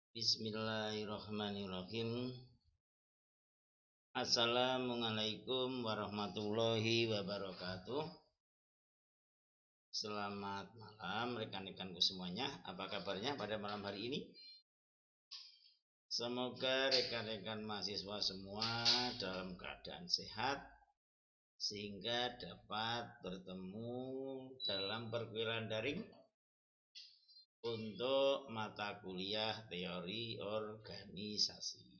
Bismillahirrahmanirrahim. Assalamualaikum warahmatullahi wabarakatuh. Selamat malam rekan-rekanku semuanya. Apa kabarnya pada malam hari ini? Semoga rekan-rekan mahasiswa semua dalam keadaan sehat sehingga dapat bertemu dalam perkuliahan daring untuk mata kuliah teori organisasi.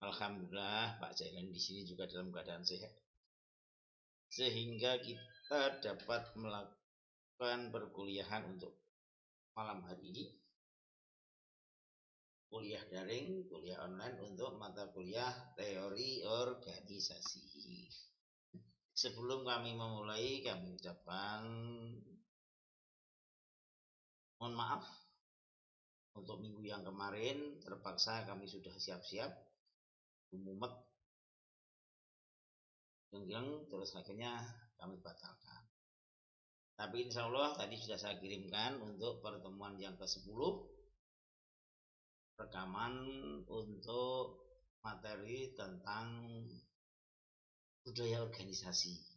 Alhamdulillah Pak Jailan di sini juga dalam keadaan sehat, sehingga kita dapat melakukan perkuliahan untuk malam hari ini, kuliah daring, kuliah online untuk mata kuliah teori organisasi. Sebelum kami memulai, kami ucapkan mohon maaf untuk minggu yang kemarin terpaksa kami sudah siap-siap mumet terus akhirnya kami batalkan. Tapi insya Allah tadi sudah saya kirimkan untuk pertemuan yang ke-10 rekaman untuk materi tentang budaya organisasi.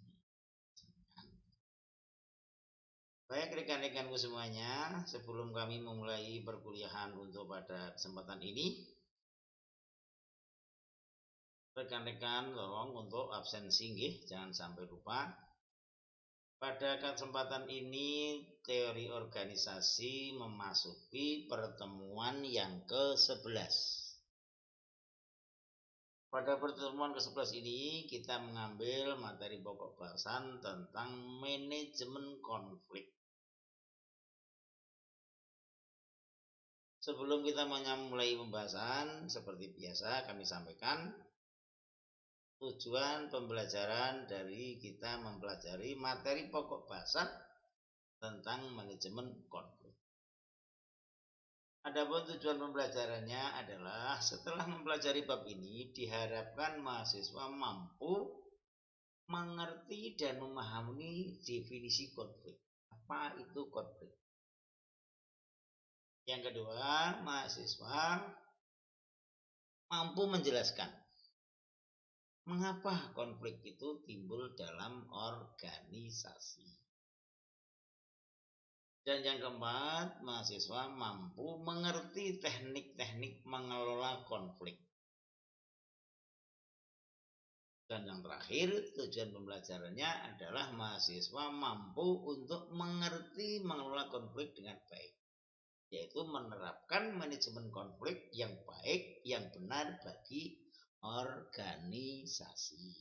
Baik rekan-rekanku semuanya, sebelum kami memulai perkuliahan untuk pada kesempatan ini, rekan-rekan tolong untuk absensi nggih, jangan sampai lupa. Pada kesempatan ini teori organisasi memasuki pertemuan yang ke-11. Pada pertemuan ke-11 ini kita mengambil materi pokok bahasan tentang manajemen konflik. Sebelum kita memulai pembahasan, seperti biasa kami sampaikan tujuan pembelajaran dari kita mempelajari materi pokok bahasan tentang manajemen konflik. Adapun tujuan pembelajarannya adalah setelah mempelajari bab ini diharapkan mahasiswa mampu mengerti dan memahami definisi konflik. Apa itu konflik? Yang kedua, mahasiswa mampu menjelaskan mengapa konflik itu timbul dalam organisasi. Dan yang keempat, mahasiswa mampu mengerti teknik-teknik mengelola konflik. Dan yang terakhir, tujuan pembelajarannya adalah mahasiswa mampu untuk mengerti mengelola konflik dengan baik, yaitu menerapkan manajemen konflik yang baik, yang benar bagi organisasi.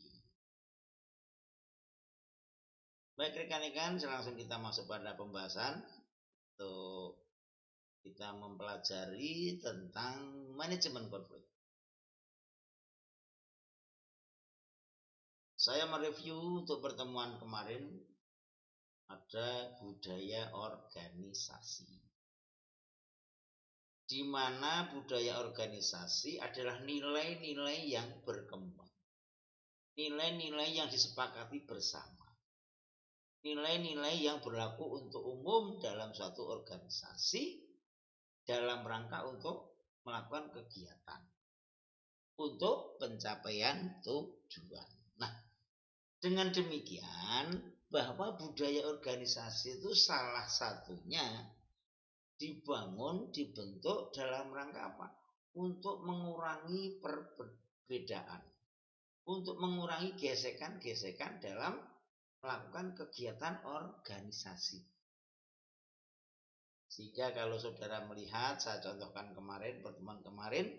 Baik rekan-rekan, langsung kita masuk pada pembahasan untuk kita mempelajari tentang manajemen konflik. Saya mereview untuk pertemuan kemarin ada budaya organisasi, di mana budaya organisasi adalah nilai-nilai yang berkembang, nilai-nilai yang disepakati bersama, nilai-nilai yang berlaku untuk umum dalam suatu organisasi dalam rangka untuk melakukan kegiatan untuk pencapaian tujuan. Nah, dengan demikian bahwa budaya organisasi itu salah satunya dibentuk dalam rangka apa? Untuk mengurangi perbedaan, untuk mengurangi gesekan-gesekan dalam melakukan kegiatan organisasi. Sehingga kalau saudara melihat, saya contohkan kemarin, pertemuan kemarin,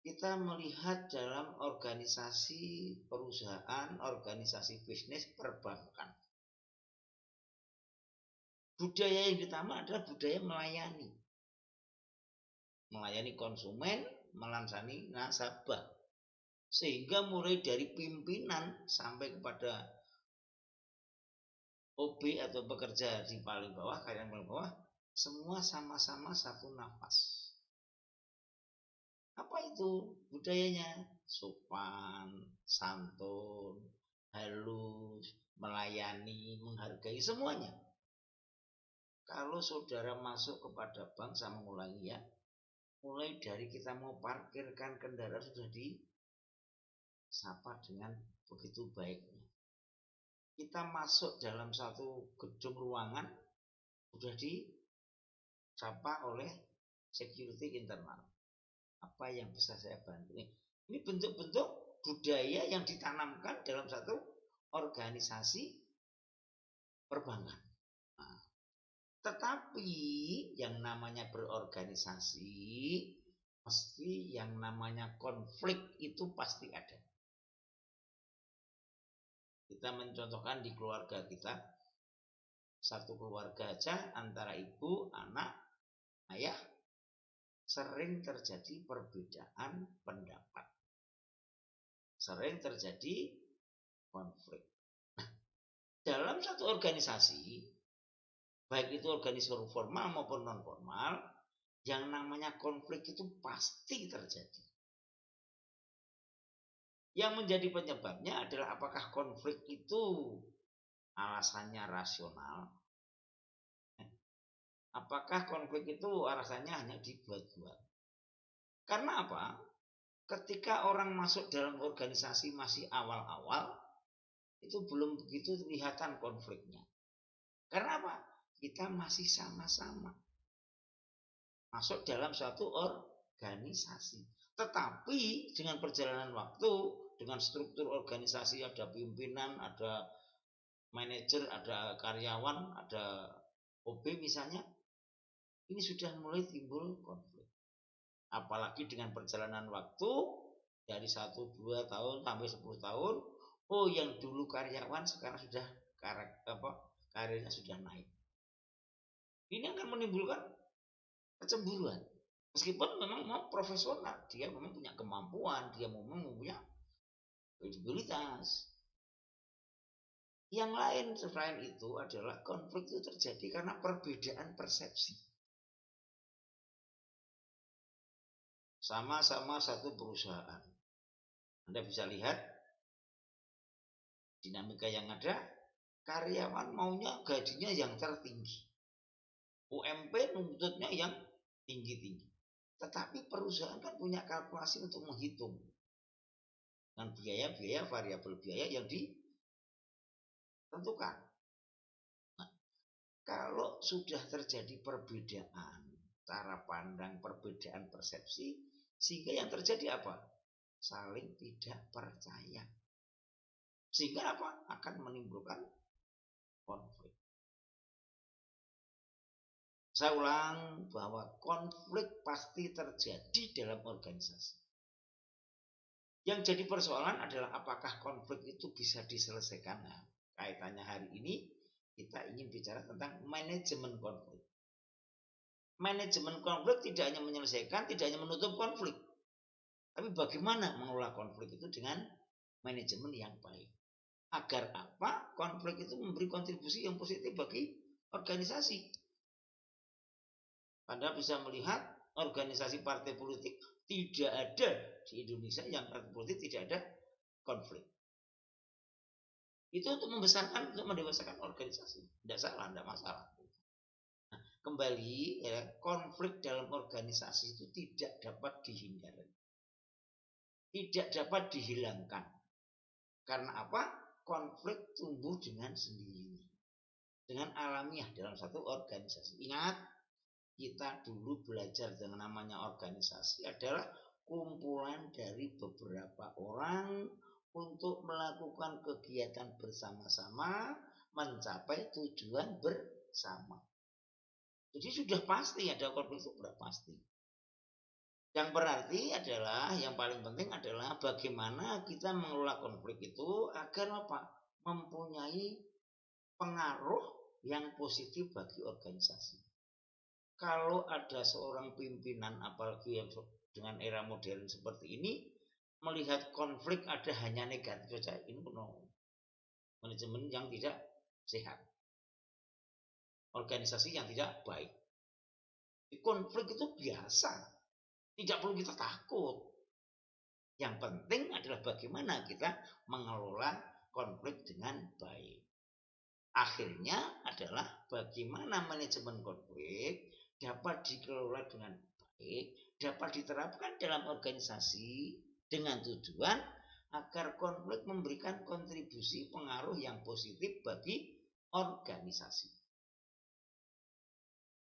kita melihat dalam organisasi perusahaan, organisasi bisnis, perbankan. Budaya yang utama adalah budaya melayani. Melayani konsumen, melayani nasabah. Sehingga mulai dari pimpinan sampai kepada OB atau pekerja di paling bawah, karyawan paling bawah, semua sama-sama satu nafas. Apa itu budayanya? Sopan, santun, halus, melayani, menghargai semuanya. Kalau saudara masuk kepada bank, saya mengulangi ya, mulai dari kita mau parkirkan kendaraan sudah disapa dengan begitu baiknya. Kita masuk dalam satu gedung ruangan sudah disapa oleh security internal. Apa yang bisa saya bantu? Ini bentuk-bentuk budaya yang ditanamkan dalam satu organisasi perbankan. Nah, tetapi yang namanya berorganisasi, pasti yang namanya konflik itu pasti ada. Kita mencontohkan di keluarga kita, satu keluarga aja antara ibu, anak, ayah, sering terjadi perbedaan pendapat. Sering terjadi konflik. Nah, dalam satu organisasi, baik itu organisasi formal maupun non formal, yang namanya konflik itu pasti terjadi. Yang menjadi penyebabnya adalah apakah konflik itu alasannya rasional? Apakah konflik itu alasannya hanya dibuat-buat? Karena apa? Ketika orang masuk dalam organisasi masih awal-awal, itu belum begitu kelihatan konfliknya. Karena apa? Kita masih sama-sama masuk dalam suatu organisasi. Tetapi dengan perjalanan waktu, dengan struktur organisasi, ada pimpinan, ada manajer, ada karyawan, ada OB misalnya, ini sudah mulai timbul konflik. Apalagi dengan perjalanan waktu dari 1-2 tahun sampai 10 tahun, oh yang dulu karyawan sekarang sudah karirnya sudah naik. Ini akan menimbulkan kecemburuan. Meskipun memang mau profesional, dia memang punya kemampuan, dia memang punya kredibilitas. Yang lain selain itu adalah konflik itu terjadi karena perbedaan persepsi. Sama-sama satu perusahaan. Anda bisa lihat dinamika yang ada, karyawan maunya gajinya yang tertinggi. UMP nuntutnya yang tinggi-tinggi. Tetapi perusahaan kan punya kalkulasi untuk menghitung. Dan biaya-biaya, variabel biaya yang ditentukan. Nah, kalau sudah terjadi perbedaan cara pandang, perbedaan persepsi, sehingga yang terjadi apa? Saling tidak percaya. Sehingga apa? Akan menimbulkan konflik. Saya ulang bahwa konflik pasti terjadi dalam organisasi. Yang jadi persoalan adalah apakah konflik itu bisa diselesaikan. Nah, kaitannya hari ini kita ingin bicara tentang manajemen konflik. Manajemen konflik tidak hanya menyelesaikan, tidak hanya menutup konflik. Tapi bagaimana mengelola konflik itu dengan manajemen yang baik. Agar apa? Konflik itu memberi kontribusi yang positif bagi organisasi. Anda bisa melihat organisasi partai politik tidak ada di Indonesia yang partai politik tidak ada konflik. Itu untuk membesarkan, untuk mendewasakan organisasi. Tidak salah, tidak masalah. Nah, kembali ya, konflik dalam organisasi itu tidak dapat dihindari. Tidak dapat dihilangkan. Karena apa? Konflik tumbuh dengan sendirinya. Dengan alamiah dalam satu organisasi. Ingat, kita dulu belajar dengan namanya organisasi adalah kumpulan dari beberapa orang untuk melakukan kegiatan bersama-sama mencapai tujuan bersama. Jadi sudah pasti ada konflik itu sudah pasti. Yang berarti adalah yang paling penting adalah bagaimana kita mengelola konflik itu agar apa? Mempunyai pengaruh yang positif bagi organisasi. Kalau ada seorang pimpinan apalagi yang dengan era modern seperti ini melihat konflik ada hanya negatif saja, ini manajemen yang tidak sehat, organisasi yang tidak baik. Konflik itu biasa, tidak perlu kita takut. Yang penting adalah bagaimana kita mengelola konflik dengan baik. akhirnya adalah bagaimana manajemen konflik dapat dikelola dengan baik, dapat diterapkan dalam organisasi dengan tujuan agar konflik memberikan kontribusi pengaruh yang positif bagi organisasi.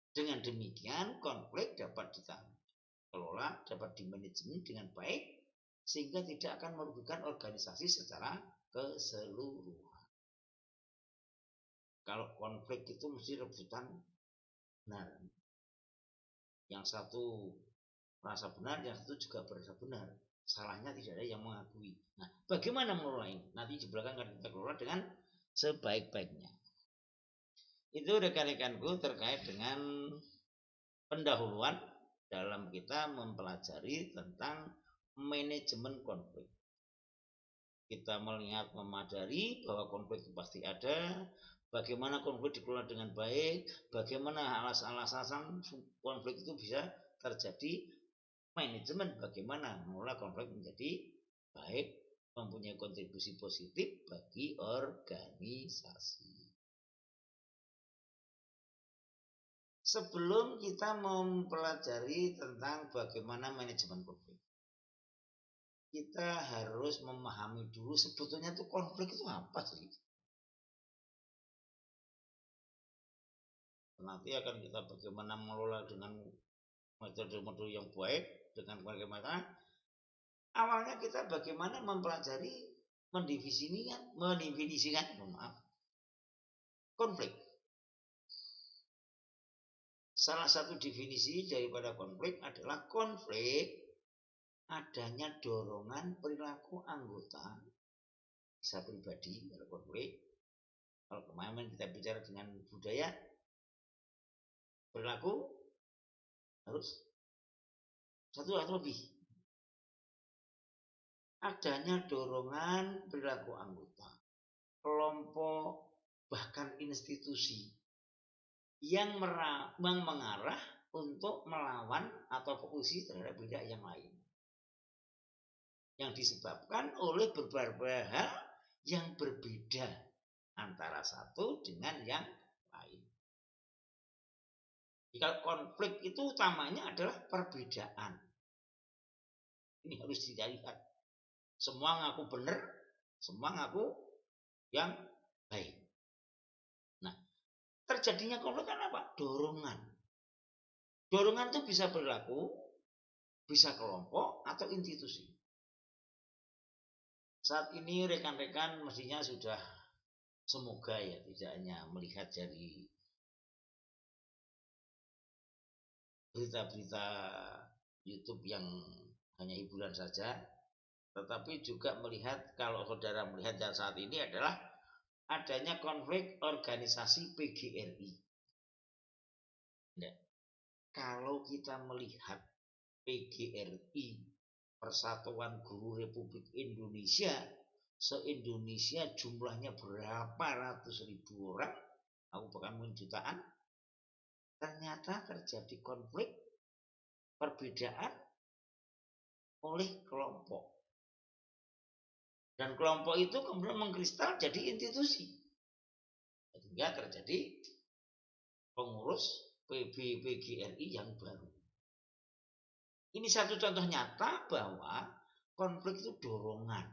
Dengan demikian konflik dapat dikelola, dapat dimanajemen dengan baik sehingga tidak akan merugikan organisasi secara keseluruhan. Kalau konflik itu mesti rebutan benar. Yang satu merasa benar, yang satu juga merasa benar. Salahnya tidak ada yang mengakui. Nah, bagaimana mengelola ini? Nanti di belakang akan kita kelola dengan sebaik-baiknya. Itu rekan-rekanku terkait dengan pendahuluan dalam kita mempelajari tentang manajemen konflik. Kita melihat memadari bahwa konflik itu pasti ada, bagaimana konflik dikelola dengan baik, bagaimana alasan-alasan konflik itu bisa terjadi, manajemen bagaimana mengelola konflik menjadi baik, mempunyai kontribusi positif bagi organisasi. Sebelum kita mempelajari tentang bagaimana manajemen konflik, kita harus memahami dulu sebetulnya itu konflik itu apa sih? Nanti akan kita bagaimana mengelola dengan metode-metode yang baik, dengan bagaimana awalnya kita bagaimana mempelajari mendefinisikan konflik. Salah satu definisi daripada konflik adalah konflik adanya dorongan perilaku anggota, bisa pribadi kalau konflik. Kalau kemarin kita bicara dengan budaya, perilaku harus satu atau lebih. Adanya dorongan perilaku anggota, kelompok, bahkan institusi yang mengarah untuk melawan atau fokusi terhadap pihak yang lain, yang disebabkan oleh berbagai hal yang berbeda antara satu dengan yang lain. Jika konflik itu utamanya adalah perbedaan, ini harus dilihat. Semua ngaku benar, semua ngaku yang baik. Nah, terjadinya konflik kan apa? Dorongan. Dorongan itu bisa perilaku, bisa kelompok atau institusi. Saat ini rekan-rekan mestinya sudah, semoga ya, tidak hanya melihat dari berita-berita YouTube yang hanya hiburan saja, tetapi juga melihat, kalau saudara melihat yang saat ini adalah adanya konflik organisasi PGRI. Nah, kalau kita melihat PGRI, Persatuan Guru Republik Indonesia, se-Indonesia jumlahnya berapa ratus ribu orang, aku bahkan mungkin jutaan, ternyata terjadi konflik perbedaan oleh kelompok. Dan kelompok itu kemudian mengkristal jadi institusi. Sehingga terjadi pengurus PGRI yang baru. Ini satu contoh nyata bahwa konflik itu dorongan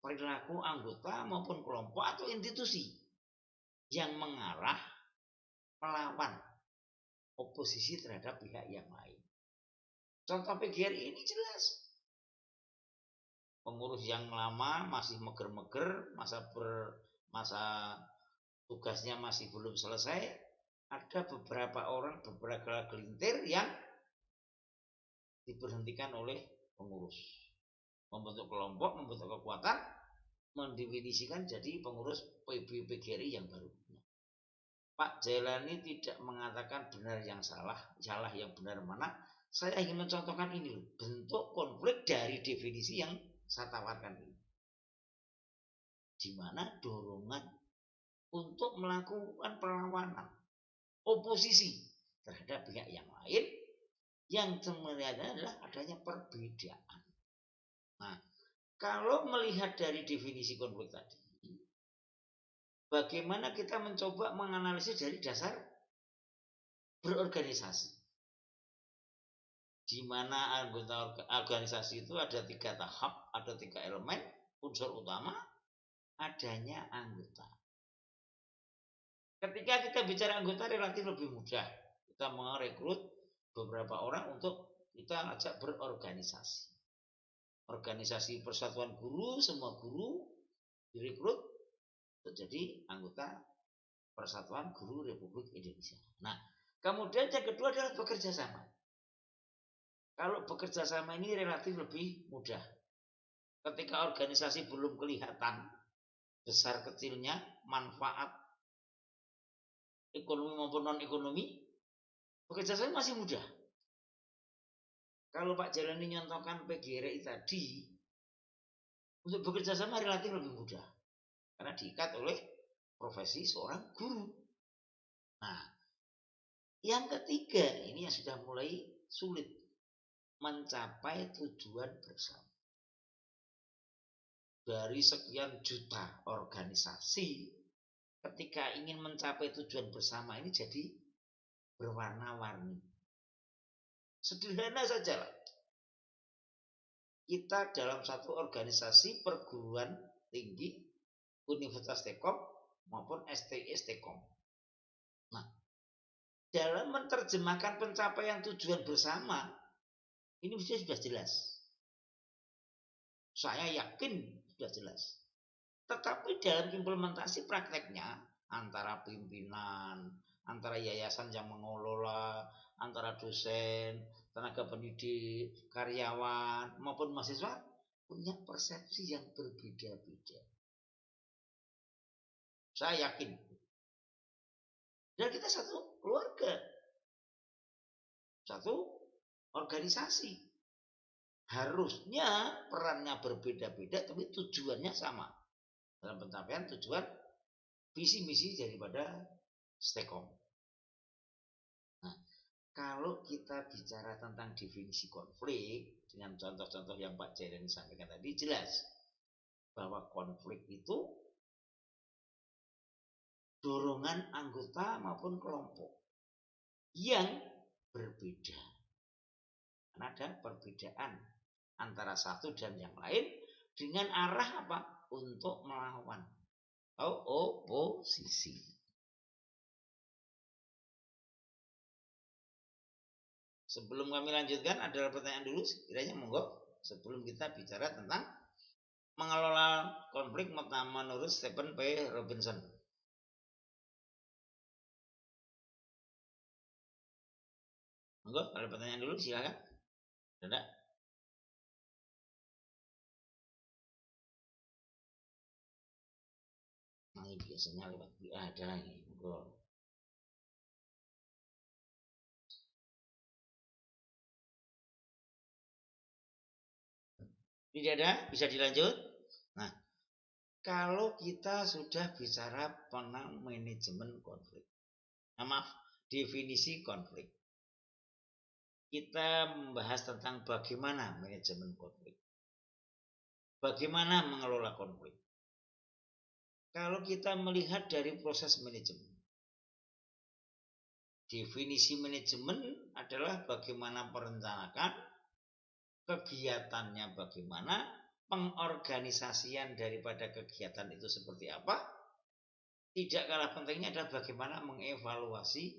perilaku anggota maupun kelompok atau institusi yang mengarah melawan oposisi terhadap pihak yang lain. Contoh PGRI ini jelas. Pengurus yang lama masih meger-meger, masa tugasnya masih belum selesai. Ada beberapa orang, beberapa gelintir yang diberhentikan oleh pengurus. Membentuk kelompok, membentuk kekuatan, mendefinisikan jadi pengurus PGRI yang baru. Pak Jailani tidak mengatakan benar yang salah yang benar mana. Saya ingin mencontohkan ini, bentuk konflik dari definisi yang saya tawarkan ini, di mana dorongan untuk melakukan perlawanan, oposisi terhadap pihak yang lain, yang sebenarnya adalah adanya perbedaan. Nah, kalau melihat dari definisi konflik tadi, bagaimana kita mencoba menganalisis dari dasar berorganisasi, di mana anggota organisasi itu ada 3 tahap, ada 3 elemen. Unsur utama adanya anggota. Ketika kita bicara anggota relatif lebih mudah, kita merekrut beberapa orang untuk kita ajak berorganisasi. Organisasi Persatuan Guru, semua guru direkrut untuk jadi anggota Persatuan Guru Republik Indonesia. Nah, kemudian yang kedua adalah bekerja sama. Kalau bekerja sama ini relatif lebih mudah. Ketika organisasi belum kelihatan besar kecilnya, manfaat ekonomi maupun non ekonomi, bekerja sama masih mudah. Kalau Pak Jalani nyontohkan PGRI tadi, untuk bekerja sama relatif lebih mudah karena diikat oleh profesi seorang guru. Nah, yang ketiga ini yang sudah mulai sulit, mencapai tujuan bersama. Dari sekian juta organisasi, ketika ingin mencapai tujuan bersama ini jadi berwarna-warni. Sederhana saja lah. Kita dalam satu organisasi perguruan tinggi, Universitas Tekom maupun STIS Tekom. Nah, dalam menerjemahkan pencapaian tujuan bersama, ini sudah jelas. Saya yakin sudah jelas. Tetapi dalam implementasi prakteknya, antara pimpinan, antara yayasan yang mengelola, antara dosen, tenaga pendidik, karyawan, maupun mahasiswa, punya persepsi yang berbeda-beda. Saya yakin. Dan kita satu keluarga, satu organisasi. Harusnya perannya berbeda-beda, tapi tujuannya sama. Dalam pencapaian tujuan visi misi daripada Stekom. Nah, kalau kita bicara tentang definisi konflik dengan contoh-contoh yang Pak Jaren sampaikan tadi, jelas bahwa konflik itu dorongan anggota maupun kelompok yang berbeda. Karena ada perbedaan antara satu dan yang lain dengan arah apa? Untuk melawan atau oposisi. Sebelum kami lanjutkan, ada pertanyaan dulu, kiranya monggo, sebelum kita bicara tentang mengelola konflik menurut Stephen P. Robinson. Monggo, ada pertanyaan dulu, silakan. Ada? Nah, ini biasanya lewat ada ini, monggo. Tidak ada, bisa dilanjut. Nah, kalau kita sudah bicara tentang manajemen konflik, maaf, definisi konflik, kita membahas tentang bagaimana manajemen konflik, bagaimana mengelola konflik. Kalau kita melihat dari proses manajemen, definisi manajemen adalah bagaimana merencanakan kegiatannya, bagaimana pengorganisasian daripada kegiatan itu seperti apa. Tidak kalah pentingnya adalah bagaimana mengevaluasi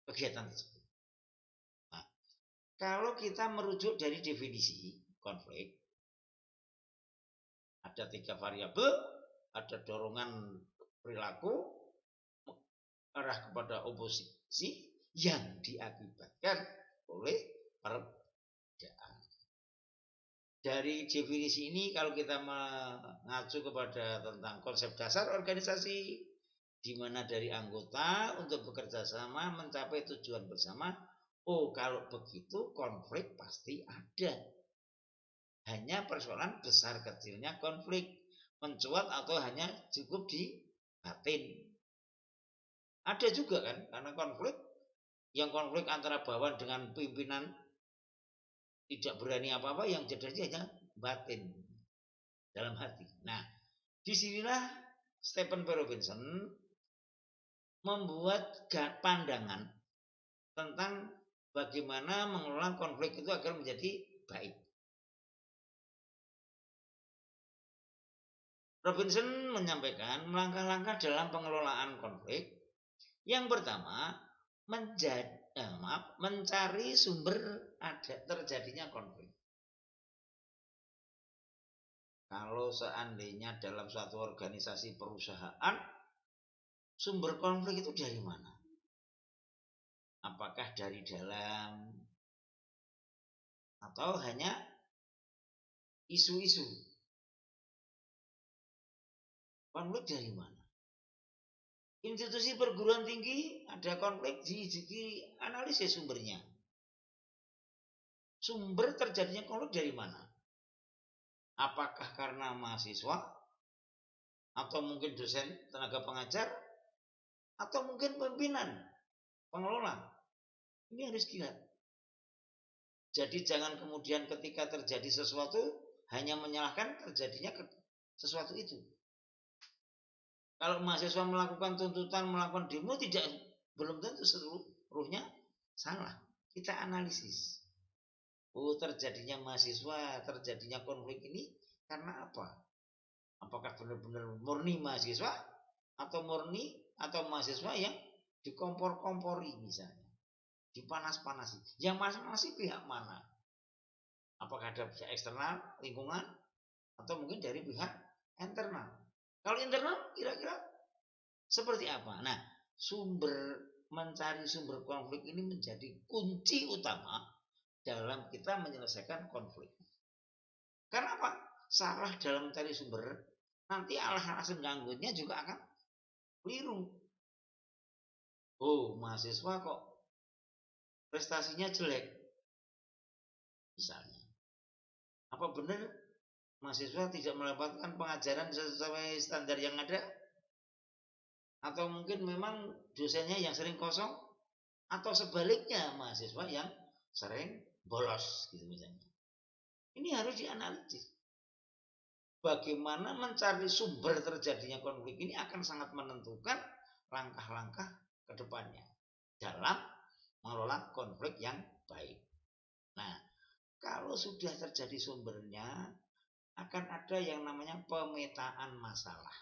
kegiatan tersebut. Nah, kalau kita merujuk dari definisi konflik, ada 3 variabel, ada dorongan perilaku, arah kepada oposisi yang diakibatkan oleh perbedaan. Dari definisi ini kalau kita mengacu kepada tentang konsep dasar organisasi, di mana dari anggota untuk bekerja sama mencapai tujuan bersama, oh kalau begitu konflik pasti ada. Hanya persoalan besar kecilnya konflik, mencuat atau hanya cukup di batin. Ada juga kan, karena konflik, yang konflik antara bawahan dengan pimpinan tidak berani apa-apa, yang terjadi hanya batin dalam hati. Nah, disinilah Stephen P. Robinson membuat pandangan tentang bagaimana mengelola konflik itu agar menjadi baik. Robinson menyampaikan langkah-langkah dalam pengelolaan konflik. Yang pertama, mencari sumber terjadinya konflik. Kalau seandainya dalam suatu organisasi perusahaan, sumber konflik itu dari mana? Apakah dari dalam atau hanya isu-isu? Konflik dari mana? Institusi perguruan tinggi ada konflik, di analisis sumbernya. Sumber terjadinya konflik dari mana? Apakah karena mahasiswa? Atau mungkin dosen, tenaga pengajar? Atau mungkin pimpinan, pengelola? Ini harus dilihat. Jadi jangan kemudian ketika terjadi sesuatu hanya menyalahkan terjadinya sesuatu itu. Kalau mahasiswa melakukan tuntutan, melakukan demo, belum tentu seluruhnya salah. Kita analisis. Oh, terjadinya mahasiswa, terjadinya konflik ini karena apa? Apakah benar-benar murni mahasiswa atau mahasiswa yang dikompor-kompori misalnya, dipanas-panasi. Yang panas-panasi pihak mana? Apakah ada pihak eksternal, lingkungan, atau mungkin dari pihak internal? Kalau internal kira-kira seperti apa? Nah, mencari sumber konflik ini menjadi kunci utama dalam kita menyelesaikan konflik. Karena apa? Salah dalam mencari sumber, nanti alasan ganggunya juga akan keliru. Oh, mahasiswa kok prestasinya jelek, misalnya. Apa benar mahasiswa tidak mendapatkan pengajaran sesuai standar yang ada? Atau mungkin memang dosennya yang sering kosong? Atau sebaliknya mahasiswa yang sering bolos gitu misalnya. Ini harus dianalisis. Bagaimana mencari sumber terjadinya konflik ini akan sangat menentukan langkah-langkah ke depannya dalam mengelola konflik yang baik. Nah, kalau sudah terjadi sumbernya, akan ada yang namanya pemetaan masalah.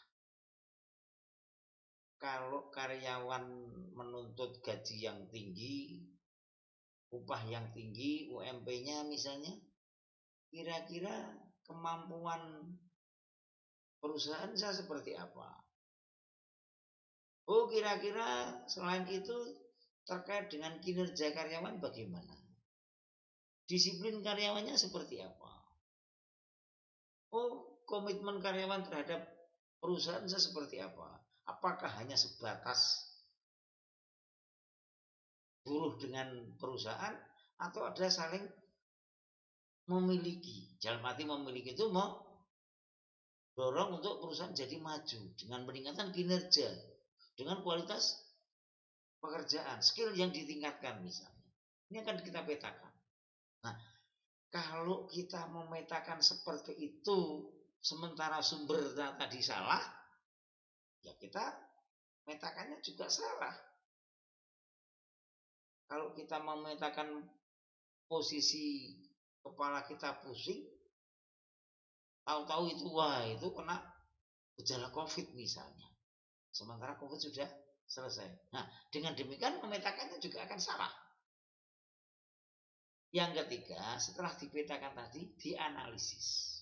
Kalau karyawan menuntut gaji yang tinggi, upah yang tinggi, UMP-nya misalnya, kira-kira kemampuan perusahaan saya seperti apa? Oh, kira-kira selain itu terkait dengan kinerja karyawan bagaimana? Disiplin karyawannya seperti apa? Oh, komitmen karyawan terhadap perusahaan saya seperti apa? Apakah hanya sebatas buruh dengan perusahaan atau ada saling memiliki? Dalam arti memiliki itu mau dorong untuk perusahaan jadi maju dengan peningkatan kinerja, dengan kualitas pekerjaan, skill yang ditingkatkan misalnya. Ini akan kita petakan. Nah, kalau kita memetakan seperti itu, sementara sumber tadi salah, ya kita metakannya juga salah. Kalau kita memetakan posisi kepala kita pusing, tahu-tahu itu kena gejala COVID misalnya. Sementara COVID sudah selesai. Nah, dengan demikian memetakannya juga akan salah. Yang ketiga, setelah dipetakan tadi, dianalisis.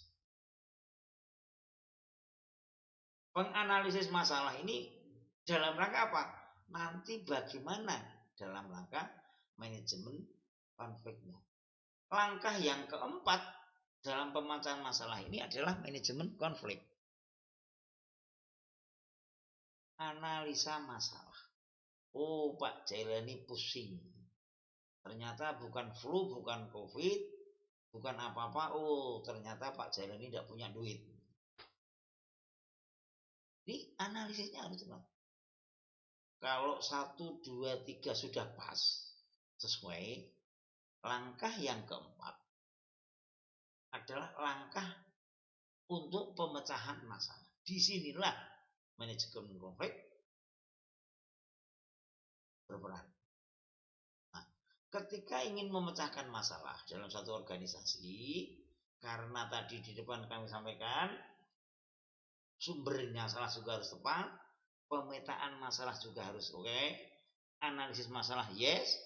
Penganalisis masalah ini dalam rangka apa? Nanti bagaimana dalam rangka manajemen konfliknya. Langkah yang keempat dalam pemecahan masalah ini adalah manajemen konflik. Analisa masalah. Oh, Pak Jailani pusing. Ternyata bukan flu, bukan COVID, bukan apa-apa. Oh, ternyata Pak Jailani tidak punya duit. Ini analisisnya harus tepat. Kalau 1, 2, 3 sudah pas, sesuai, langkah yang keempat adalah langkah untuk pemecahan masalah. Disinilah manajemen konflik berperan. Nah, ketika ingin memecahkan masalah dalam satu organisasi, karena tadi di depan kami sampaikan, sumbernya masalah juga harus tepat, pemetaan masalah juga harus oke, analisis masalah yes.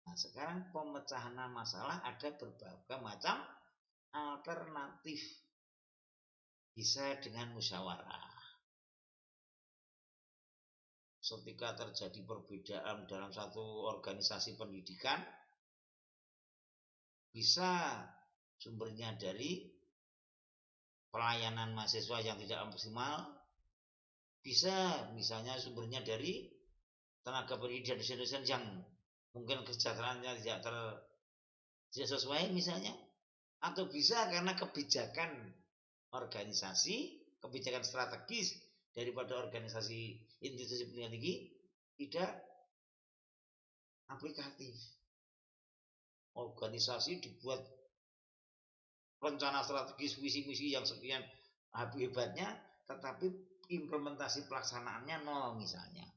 Nah, sekarang pemecahan masalah ada berbagai macam alternatif. Bisa dengan musyawarah. Ketika terjadi perbedaan dalam satu organisasi pendidikan, bisa sumbernya dari pelayanan mahasiswa yang tidak maksimal, bisa misalnya sumbernya dari tenaga pendidik dan dosen-dosen yang mungkin kesejahteraannya tidak sesuai misalnya, atau bisa karena kebijakan organisasi, kebijakan strategis daripada organisasi institusi pendidikan tinggi tidak aplikatif. Organisasi dibuat rencana strategis visi-misi yang sekian hebatnya, tetapi implementasi pelaksanaannya nol misalnya.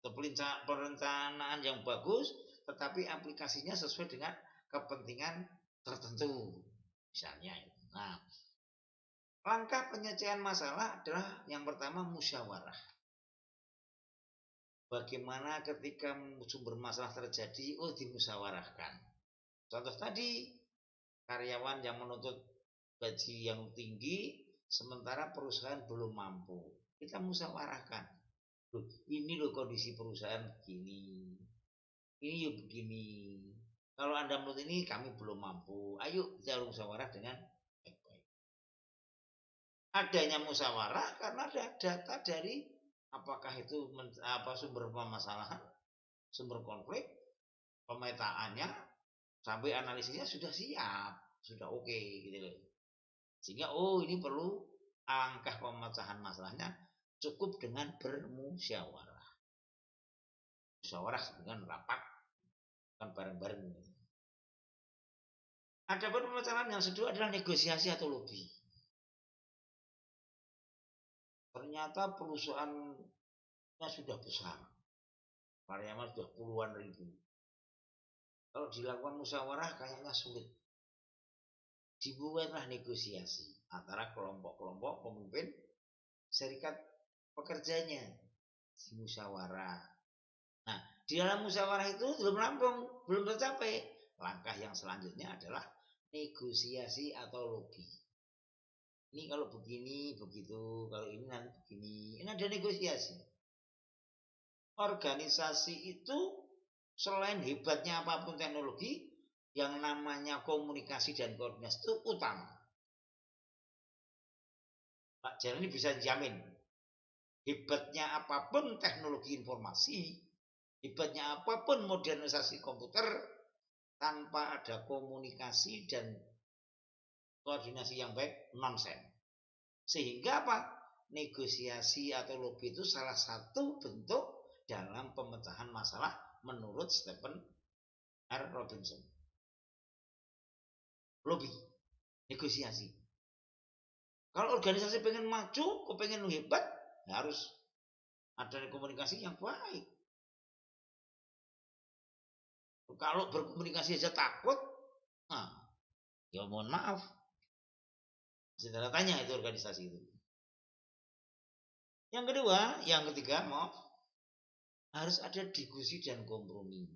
Perencanaan yang bagus, tetapi aplikasinya sesuai dengan kepentingan tertentu misalnya. Nah, langkah penyelesaian masalah adalah yang pertama musyawarah. Bagaimana ketika sumber masalah terjadi, dimusyawarahkan. Contoh tadi, karyawan yang menuntut gaji yang tinggi, sementara perusahaan belum mampu. Kita musyawarahkan. Ini loh kondisi perusahaan begini. Ini yuk begini. Kalau Anda menurut ini kami belum mampu. Ayo kita musyawarah dengan baik-baik. Adanya musyawarah karena ada data dari apakah itu sumber permasalahan, sumber konflik, pemetaannya sampai analisisnya sudah siap, sudah oke gitu loh. Sehingga ini perlu langkah pemecahan masalahnya cukup dengan bermusyawarah. Musyawarah dengan rapat, bukan bareng-bareng. Ada pemecahan yang kedua adalah negosiasi atau lobby. Ternyata perusahaannya sudah besar, karyawan sudah puluhan ribu. Kalau dilakukan musyawarah kayaknya sulit. Dibuatlah negosiasi antara kelompok-kelompok pemimpin serikat pekerjanya di musyawarah. Nah, di dalam musyawarah itu belum rampung, belum tercapai. Langkah yang selanjutnya adalah negosiasi atau lobby. Ini kalau begini, begitu, kalau ini nanti begini. Ini ada negosiasi. Organisasi itu selain hebatnya apapun teknologi, yang namanya komunikasi dan koordinasi itu utama. Pak Jarani bisa jamin, hebatnya apapun teknologi informasi, hebatnya apapun modernisasi komputer, tanpa ada komunikasi dan koordinasi yang baik, nonsen. Sehingga apa? Negosiasi atau lobby itu salah satu bentuk dalam pemecahan masalah menurut Stephen R. Robinson. Lobby, negosiasi. Kalau organisasi pengen maju, pengen hebat, harus ada komunikasi yang baik. Kalau berkomunikasi aja takut, ya mohon maaf. Saudara tanya itu organisasi itu. Yang ketiga, harus ada diskusi dan kompromi.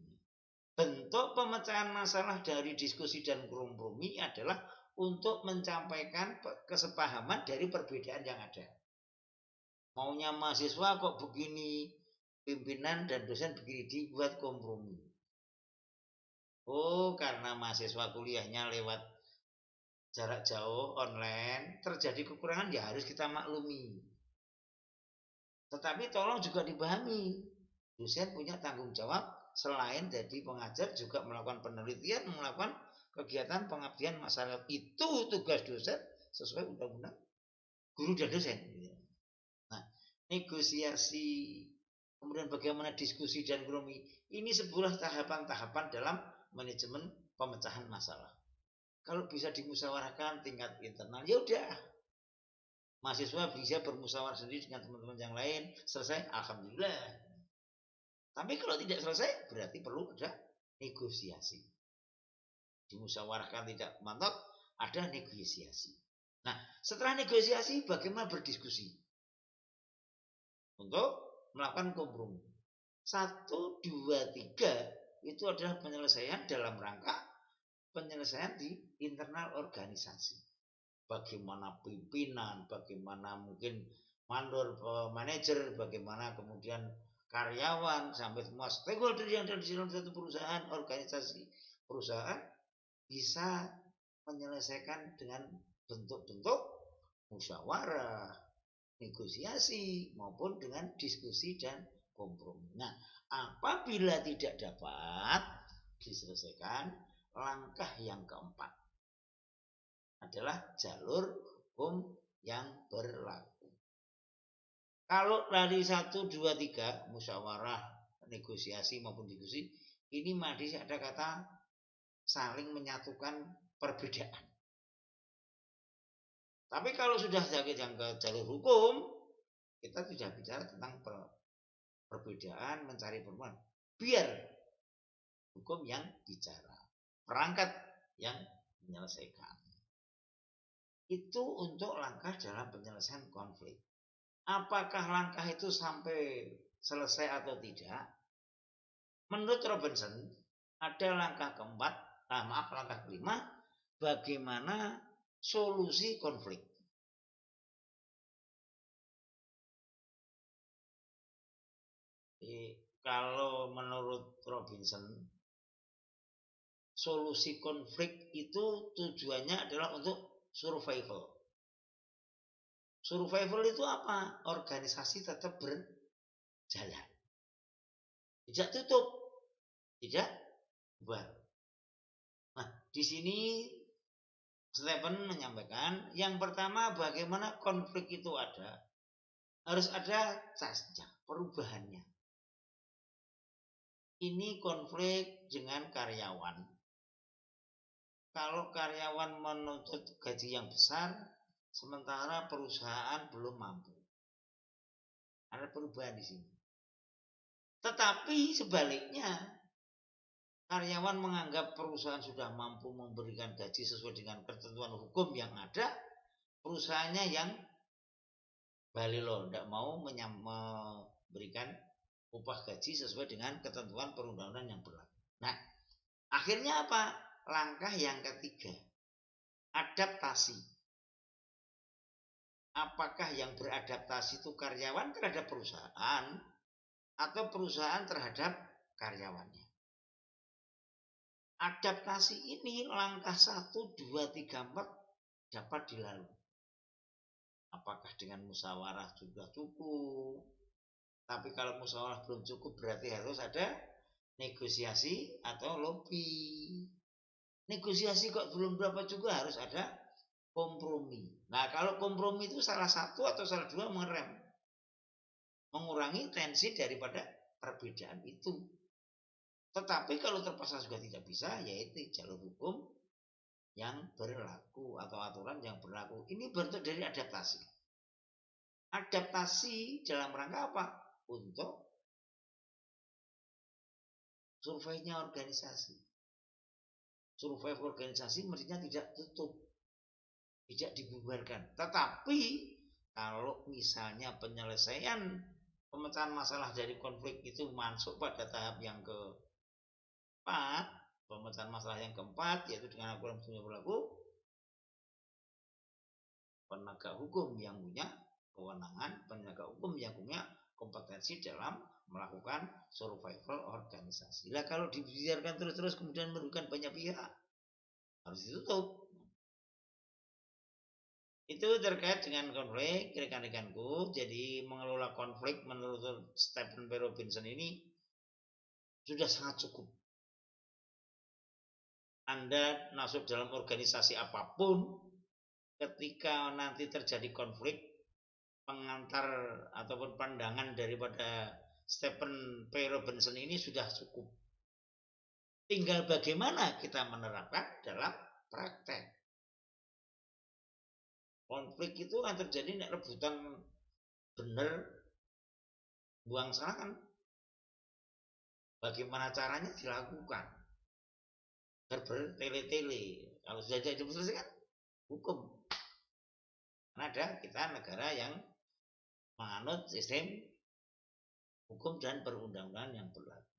Bentuk pemecahan masalah dari diskusi dan kompromi adalah untuk menyampaikan kesepahaman dari perbedaan yang ada. Maunya mahasiswa kok begini, pimpinan dan dosen begini, dibuat kompromi. Karena mahasiswa kuliahnya lewat jarak jauh online, terjadi kekurangan ya harus kita maklumi. Tetapi tolong juga dipahami, dosen punya tanggung jawab selain jadi pengajar juga melakukan penelitian, melakukan kegiatan pengabdian masyarakat. Itu tugas dosen sesuai undang-undang guru dan dosen. Nah, negosiasi, kemudian bagaimana diskusi dan kompromi, ini sebuah tahapan-tahapan dalam manajemen pemecahan masalah. Kalau bisa dimusyawarahkan tingkat internal, ya udah. Mahasiswa bisa bermusyawarah sendiri dengan teman-teman yang lain, selesai, alhamdulillah. Tapi kalau tidak selesai, berarti perlu ada negosiasi. Dimusyawarahkan tidak mantap, ada negosiasi. Nah, setelah negosiasi, bagaimana berdiskusi? Untuk melakukan kompromi. 1, 2, 3 itu adalah penyelesaian dalam rangka penyelesaian di internal organisasi. Bagaimana pimpinan, bagaimana mungkin mandor, manajer, bagaimana kemudian karyawan, sampai semua stakeholder yang ada di dalam satu perusahaan, organisasi perusahaan bisa menyelesaikan dengan bentuk-bentuk musyawarah, negosiasi, maupun dengan diskusi dan kompromi. Nah, apabila tidak dapat diselesaikan, langkah yang keempat adalah jalur hukum yang berlaku. Kalau dari 1, 2, 3 musyawarah, negosiasi maupun diskusi, ini masih ada kata saling menyatukan perbedaan. Tapi kalau sudah yang ke jalur hukum, kita tidak bicara tentang perbedaan, mencari pertemuan. Biar hukum yang bicara, perangkat yang menyelesaikan. Itu untuk langkah dalam penyelesaian konflik. Apakah langkah itu sampai selesai atau tidak? Menurut Robinson, ada langkah keempat, langkah kelima, bagaimana solusi konflik. Kalau menurut Robinson, solusi konflik itu tujuannya adalah untuk survival. Survival itu apa? Organisasi tetap berjalan. Tidak tutup, tidak bubar. Nah, di sini Stephen menyampaikan, yang pertama bagaimana konflik itu ada, harus ada jenjang perubahannya. Ini konflik dengan karyawan. Kalau karyawan menuntut gaji yang besar, sementara perusahaan belum mampu. Ada perubahan di sini. Tetapi sebaliknya, karyawan menganggap perusahaan sudah mampu memberikan gaji sesuai dengan ketentuan hukum yang ada, perusahaannya yang balilo, tidak mau memberikan upah gaji sesuai dengan ketentuan perundang-undangan yang berlaku. Nah, akhirnya apa? Langkah yang ketiga, adaptasi. Apakah yang beradaptasi itu karyawan terhadap perusahaan atau perusahaan terhadap karyawannya? Adaptasi ini langkah 1, 2, 3, 4 dapat dilalui. Apakah dengan musyawarah sudah cukup? Tapi kalau musyawarah belum cukup, berarti harus ada negosiasi atau lobby. Negosiasi kok belum berapa juga, harus ada kompromi. Nah, kalau kompromi itu salah satu atau salah dua mengerem, mengurangi tensi daripada perbedaan itu. Tetapi kalau terpaksa juga tidak bisa, yaitu jalur hukum yang berlaku atau aturan yang berlaku. Ini bentuk dari adaptasi. Adaptasi dalam rangka apa? Untuk surveinya organisasi. Survei organisasi mestinya tidak tutup, tidak dibubarkan. Tetapi kalau misalnya penyelesaian pemecahan masalah dari konflik itu masuk pada tahap yang keempat, pemecahan masalah yang keempat, yaitu dengan aturan yang berlaku, penegak hukum yang punya kewenangan, penegak hukum yang punya kompetensi dalam melakukan survival organisasi. Lah kalau dibiarkan terus-terus kemudian merugikan banyak pihak, harus ditutup. Itu terkait dengan konflik, rekan-rekanku. Jadi mengelola konflik menurut Stephen P. Robinson ini sudah sangat cukup. Anda masuk dalam organisasi apapun, ketika nanti terjadi konflik, pengantar ataupun pandangan daripada Stephen P. Robinson ini sudah cukup. Tinggal bagaimana kita menerapkan dalam praktek. Konflik itu kan terjadi nek rebutan bener buang salah kan, bagaimana caranya dilakukan bertele-tele. Kalau sudah jadi selesai kan hukum. Karena ada kita negara yang menganut sistem hukum dan perundang-undangan yang berlaku.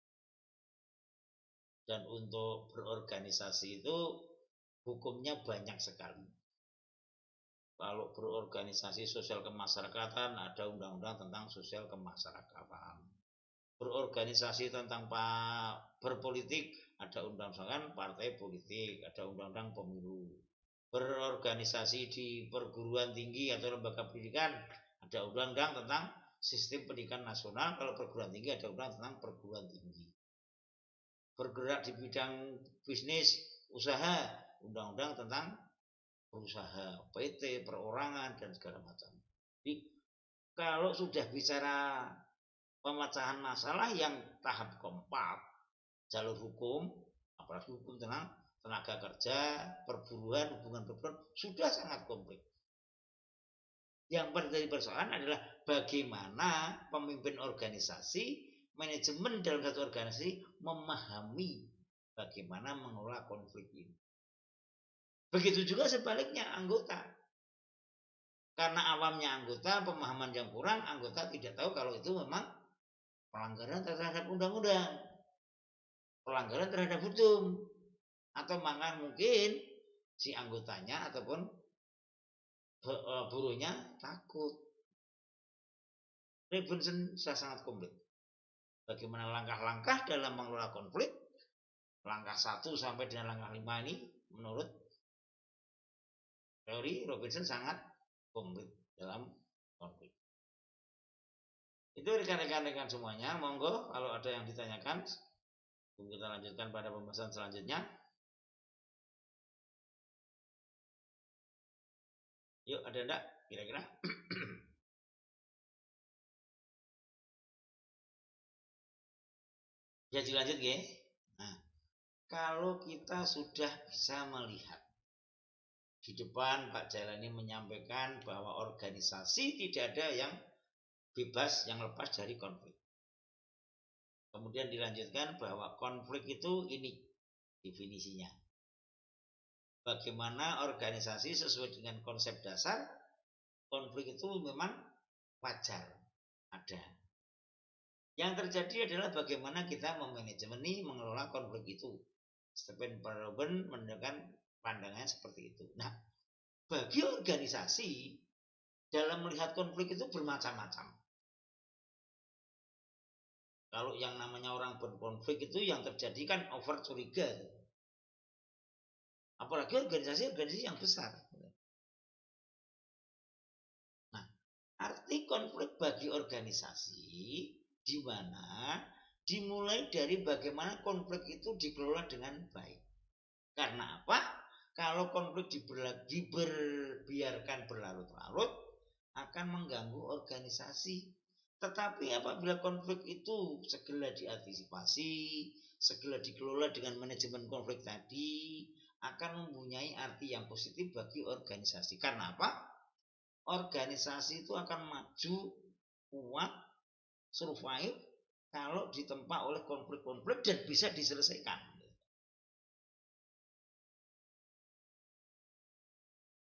Dan untuk berorganisasi itu hukumnya banyak sekali. Kalau berorganisasi sosial kemasyarakatan ada undang-undang tentang sosial kemasyarakatan. Berorganisasi tentang berpolitik ada undang-undang partai politik, ada undang-undang pemilu. Berorganisasi di perguruan tinggi atau lembaga pendidikan ada undang-undang tentang sistem pendidikan nasional. Kalau perguruan tinggi ada undang tentang perguruan tinggi. Bergerak di bidang bisnis usaha, undang-undang tentang berusaha, PT, perorangan dan segala macam. Jadi kalau sudah bicara pemecahan masalah yang tahap keempat, jalur hukum, apalagi hukum tentang tenaga kerja, perburuan, hubungan perburuan, sudah sangat kompleks. Yang menjadi persoalan adalah bagaimana pemimpin organisasi, manajemen dalam satu organisasi memahami bagaimana mengelola konflik ini. Begitu juga sebaliknya anggota. Karena awamnya anggota, pemahaman yang kurang, anggota tidak tahu kalau itu memang pelanggaran terhadap undang-undang, pelanggaran terhadap hukum, atau maka mungkin si anggotanya ataupun buruhnya takut. Robinson sangat komplit. Bagaimana langkah-langkah dalam mengelola konflik, langkah 1 sampai dengan langkah 5 ini menurut teori Robinson sangat komplit dalam konflik. Itu rekan-rekan semuanya, monggo kalau ada yang ditanyakan, kita lanjutkan pada pembahasan selanjutnya. Yuk, ada enggak kira-kira? Ya dilanjut ya. Nah, kalau kita sudah bisa melihat di depan Pak Jailani menyampaikan bahwa organisasi tidak ada yang bebas, yang lepas dari konflik. Kemudian dilanjutkan bahwa konflik itu ini definisinya. Bagaimana organisasi sesuai dengan konsep dasar, konflik itu memang wajar ada. Yang terjadi adalah bagaimana kita memanajemeni, mengelola konflik itu. Stephen Parabon menunjukkan pandangan seperti itu. Nah, bagi organisasi dalam melihat konflik itu bermacam-macam. Kalau yang namanya orang berkonflik itu yang terjadi kan over curiga. Apalagi organisasi yang besar. Nah, arti konflik bagi organisasi di mana dimulai dari bagaimana konflik itu dikelola dengan baik. Karena apa? Kalau konflik dibiarkan berlarut-larut akan mengganggu organisasi. Tetapi apabila konflik itu segera diantisipasi, segera dikelola dengan manajemen konflik tadi, akan mempunyai arti yang positif bagi organisasi. Karena apa? Organisasi itu akan maju, kuat, survive kalau ditempa oleh konflik-konflik dan bisa diselesaikan.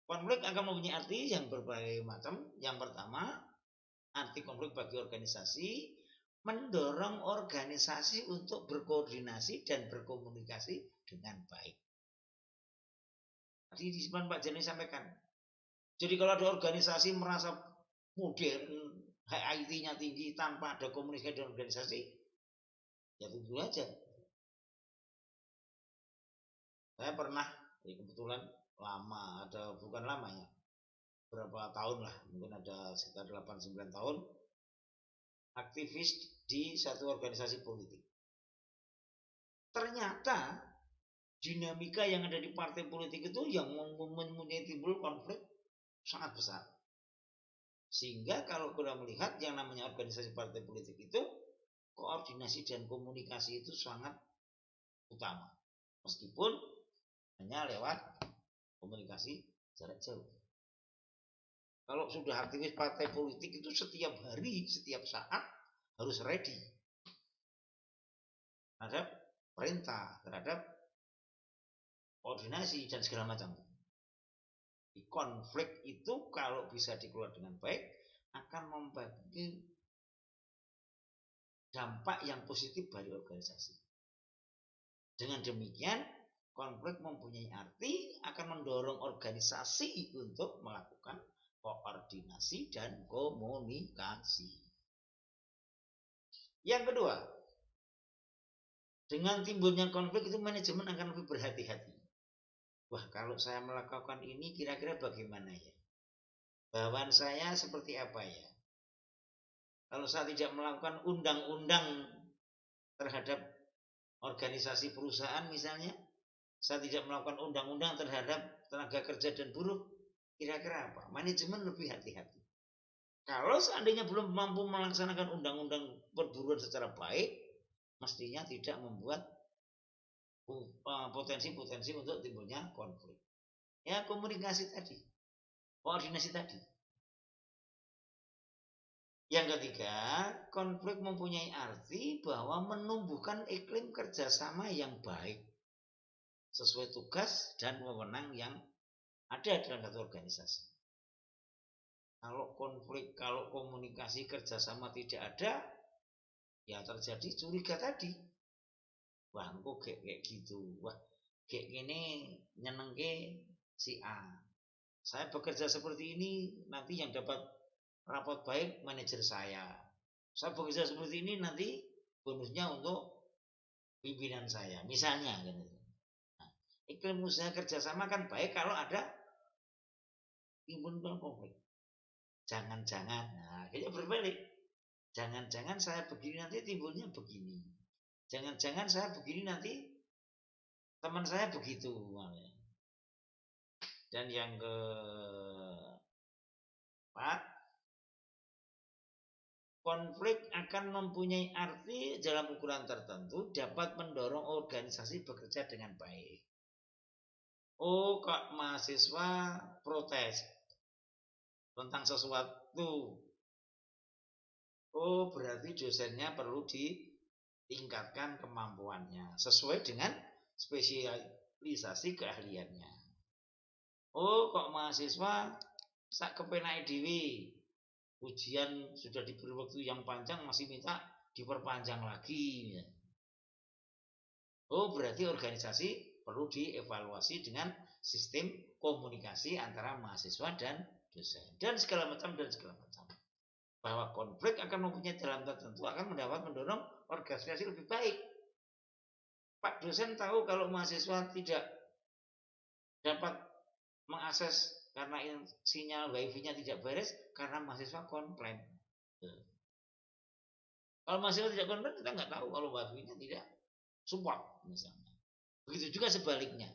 Konflik akan mempunyai arti yang berbagai macam. Yang pertama, arti konflik bagi organisasi mendorong organisasi untuk berkoordinasi dan berkomunikasi dengan baik. Tadi di depan Pak Jani sampaikan. Jadi kalau ada organisasi merasa modern, IT-nya tinggi tanpa ada komunikasi dengan organisasi, ya tentu aja. Saya pernah, ya kebetulan lama, ada bukan lama ya, berapa tahun lah, mungkin ada sekitar 8-9 tahun, aktivis di satu organisasi politik. Ternyata dinamika yang ada di partai politik itu yang mempunyai timbul konflik sangat besar. Sehingga kalau kita melihat yang namanya organisasi partai politik itu, koordinasi dan komunikasi itu sangat utama. Meskipun hanya lewat komunikasi jarak jauh. Kalau sudah aktivis partai politik itu setiap hari, setiap saat harus ready terhadap perintah, terhadap koordinasi dan segala macam. Konflik itu kalau bisa dikelola dengan baik akan membagi dampak yang positif bagi organisasi. Dengan demikian, konflik mempunyai arti akan mendorong organisasi untuk melakukan koordinasi dan komunikasi. Yang kedua, dengan timbulnya konflik itu manajemen akan lebih berhati-hati. Wah, kalau saya melakukan ini kira-kira bagaimana ya? Bawaan saya seperti apa ya? Kalau saya tidak melakukan undang-undang terhadap organisasi perusahaan misalnya, saya tidak melakukan undang-undang terhadap tenaga kerja dan buruh, kira-kira apa? Manajemen lebih hati-hati. Kalau seandainya belum mampu melaksanakan undang-undang perburuan secara baik, mestinya tidak membuat potensi-potensi untuk timbulnya konflik. Ya, komunikasi tadi, koordinasi tadi. Yang ketiga, konflik mempunyai arti bahwa menumbuhkan iklim kerjasama yang baik sesuai tugas dan wewenang yang ada dalam satu organisasi. Kalau konflik, kalau komunikasi kerjasama tidak ada, ya terjadi curiga tadi. Wah, kok kayak gitu. Wah, kayak gini nyenengke si A. Saya bekerja seperti ini, nanti yang dapat rapot baik manajer saya. Saya bekerja seperti ini, nanti bonusnya untuk pimpinan saya. Misalnya gitu. Nah, iklim usaha kerjasama kan baik kalau ada timbul konflik. Jangan-jangan, nah kayaknya berbalik. Jangan-jangan saya begini nanti timbulnya begini. Jangan-jangan saya begini nanti teman saya begitu. Dan yang keempat, konflik akan mempunyai arti dalam ukuran tertentu dapat mendorong organisasi bekerja dengan baik. Oh, kok mahasiswa protes tentang sesuatu. Oh, berarti dosennya perlu ditingkatkan kemampuannya sesuai dengan spesialisasi keahliannya. Oh, kok mahasiswa sak kepenake dhewe. Ujian sudah diberi waktu yang panjang masih minta diperpanjang lagi. Oh, berarti organisasi perlu dievaluasi dengan sistem komunikasi antara mahasiswa dan dosen dan segala macam. Bahwa konflik akan mempunyai dalam tertentu akan mendorong organisasi lebih baik. Pak dosen tahu kalau mahasiswa tidak dapat mengakses karena sinyal wifi-nya tidak beres karena mahasiswa komplain. Kalau mahasiswa tidak komplain, kita nggak tahu kalau wifi-nya tidak support misalnya. Begitu juga sebaliknya.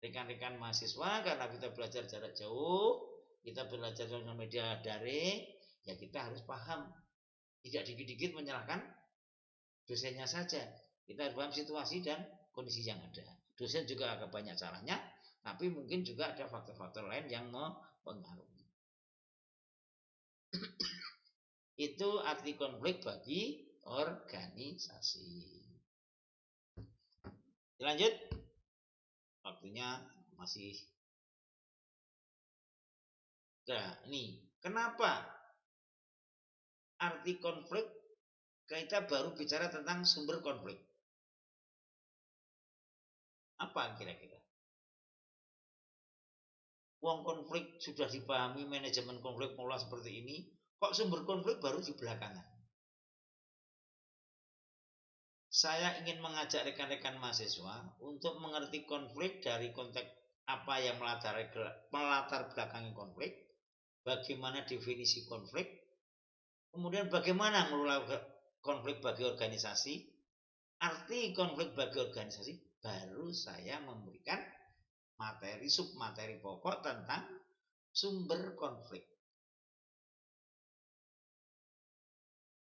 Rekan-rekan mahasiswa karena kita belajar jarak jauh, kita belajar dengan media daring, ya kita harus paham. Tidak dikit-dikit menyalahkan dosennya saja. Kita harus paham situasi dan kondisi yang ada. Dosen juga agak banyak salahnya, tapi mungkin juga ada faktor-faktor lain yang mempengaruhi. Itu arti konflik bagi organisasi. Lanjut. Waktunya masih. Nah, ini kenapa arti konflik? Kita baru bicara tentang sumber konflik. Apa kira-kira? Uang konflik sudah dipahami, manajemen konflik pola seperti ini, kok sumber konflik baru di belakangan? Saya ingin mengajak rekan-rekan mahasiswa untuk mengerti konflik dari konteks apa yang melatar belakangi konflik, bagaimana definisi konflik, kemudian bagaimana mengelola konflik bagi organisasi, arti konflik bagi organisasi, baru saya memberikan materi submateri pokok tentang sumber konflik.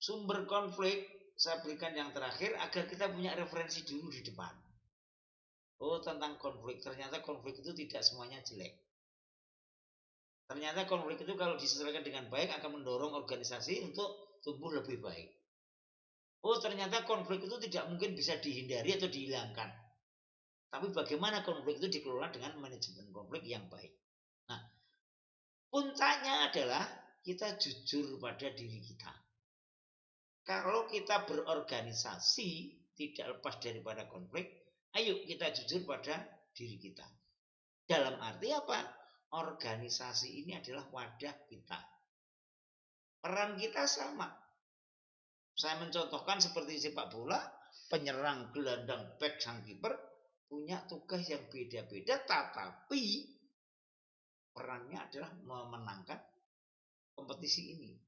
Sumber konflik saya berikan yang terakhir agar kita punya referensi dulu di depan. Oh, tentang konflik, ternyata konflik itu tidak semuanya jelek. Ternyata konflik itu kalau diselesaikan dengan baik akan mendorong organisasi untuk tumbuh lebih baik. Oh, ternyata konflik itu tidak mungkin bisa dihindari atau dihilangkan. Tapi bagaimana konflik itu dikelola dengan manajemen konflik yang baik. Nah, puncaknya adalah kita jujur pada diri kita. Kalau kita berorganisasi tidak lepas daripada konflik, ayo kita jujur pada diri kita. Dalam arti apa? Organisasi ini adalah wadah kita. Peran kita sama. Saya mencontohkan seperti sepak bola, penyerang, gelandang, back, sang kiper punya tugas yang beda-beda, tetapi perannya adalah memenangkan kompetisi ini,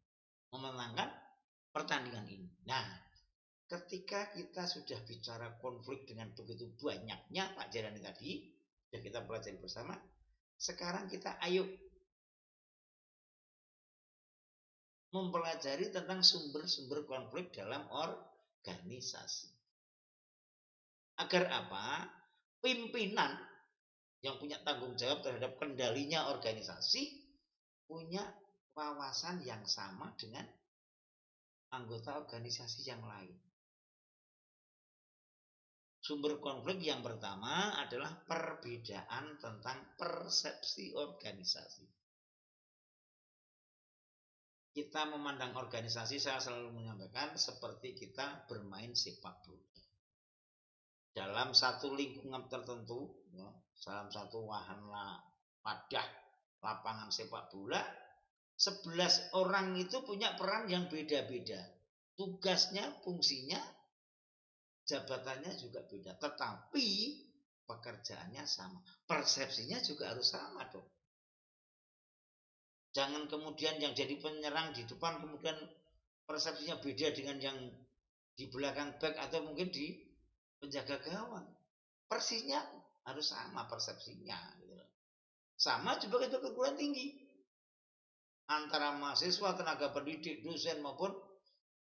memenangkan pertandingan ini. Nah, ketika kita sudah bicara konflik dengan begitu banyaknya Pak Jalani tadi, sudah kita pelajari bersama, sekarang kita ayo mempelajari tentang sumber-sumber konflik dalam organisasi. Agar apa? Pimpinan yang punya tanggung jawab terhadap kendalinya organisasi punya wawasan yang sama dengan anggota organisasi yang lain. Sumber konflik yang pertama adalah perbedaan tentang persepsi organisasi. Kita memandang organisasi, saya selalu menyampaikan seperti kita bermain sepak bola. Dalam satu lingkungan tertentu, ya, dalam satu wahana wadah lapangan sepak bola, 11 orang itu punya peran yang beda-beda. Tugasnya, fungsinya, jabatannya juga beda. Tetapi pekerjaannya sama. Persepsinya juga harus sama dong. Jangan kemudian yang jadi penyerang di depan kemudian persepsinya beda dengan yang di belakang back atau mungkin di penjaga gawang. Persisnya harus sama persepsinya. Sama juga itu perguruan tinggi. Antara mahasiswa, tenaga pendidik, dosen maupun